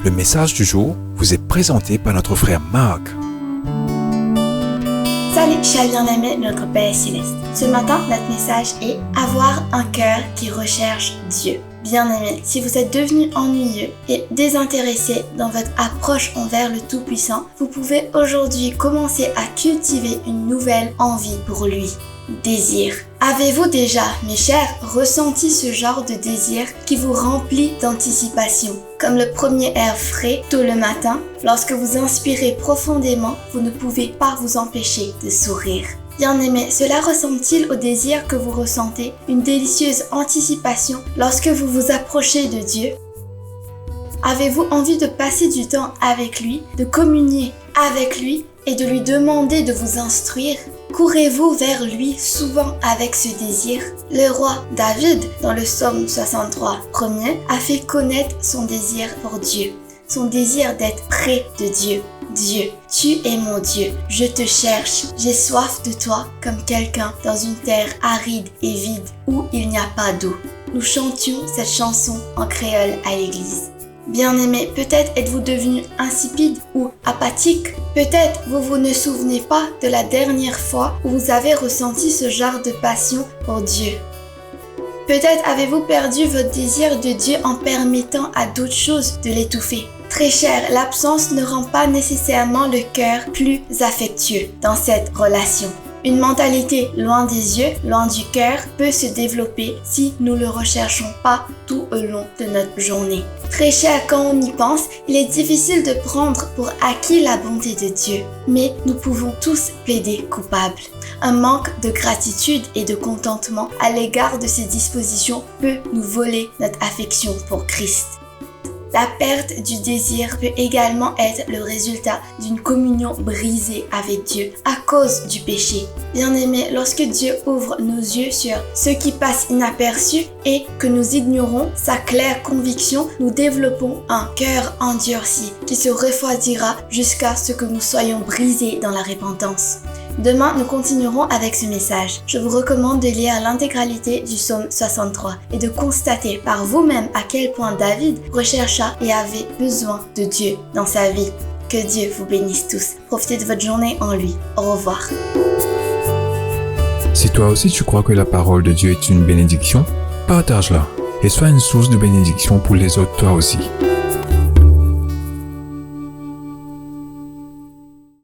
Le message du jour vous est présenté par notre frère Marc. Salut, chers bien-aimés de notre Père Céleste. Ce matin, notre message est « Avoir un cœur qui recherche Dieu ». Bien-aimés, si vous êtes devenu ennuyeux et désintéressé dans votre approche envers le Tout-Puissant, vous pouvez aujourd'hui commencer à cultiver une nouvelle envie pour lui. Désir. Avez-vous déjà, mes chers, ressenti ce genre de désir qui vous remplit d'anticipation? Comme le premier air frais tôt le matin, lorsque vous inspirez profondément, vous ne pouvez pas vous empêcher de sourire. Bien-aimés, cela ressemble-t-il au désir que vous ressentez, une délicieuse anticipation lorsque vous vous approchez de Dieu? Avez-vous envie de passer du temps avec lui, de communier avec lui et de lui demander de vous instruire? Courez-vous vers lui souvent avec ce désir? Le roi David, dans le psaume 63, premier, a fait connaître son désir pour Dieu, son désir d'être près de Dieu. Dieu, tu es mon Dieu, je te cherche, j'ai soif de toi comme quelqu'un dans une terre aride et vide où il n'y a pas d'eau. Nous chantions cette chanson en créole à l'église. Bien-aimés, peut-être êtes-vous devenu insipide ou apathique. Peut-être vous ne souvenez pas de la dernière fois où vous avez ressenti ce genre de passion pour Dieu. Peut-être avez-vous perdu votre désir de Dieu en permettant à d'autres choses de l'étouffer. Très cher, l'absence ne rend pas nécessairement le cœur plus affectueux dans cette relation. Une mentalité loin des yeux, loin du cœur peut se développer si nous ne le recherchons pas tout au long de notre journée. Très cher, quand on y pense, il est difficile de prendre pour acquis la bonté de Dieu. Mais nous pouvons tous plaider coupables. Un manque de gratitude et de contentement à l'égard de ces dispositions peut nous voler notre affection pour Christ. La perte du désir peut également être le résultat d'une communion brisée avec Dieu à cause du péché. Bien-aimés, lorsque Dieu ouvre nos yeux sur ce qui passe inaperçu et que nous ignorons sa claire conviction, nous développons un cœur endurci qui se refroidira jusqu'à ce que nous soyons brisés dans la repentance. Demain, nous continuerons avec ce message. Je vous recommande de lire l'intégralité du psaume 63 et de constater par vous-même à quel point David rechercha et avait besoin de Dieu dans sa vie. Que Dieu vous bénisse tous. Profitez de votre journée en lui. Au revoir. Si toi aussi tu crois que la parole de Dieu est une bénédiction, partage-la et sois une source de bénédiction pour les autres toi aussi.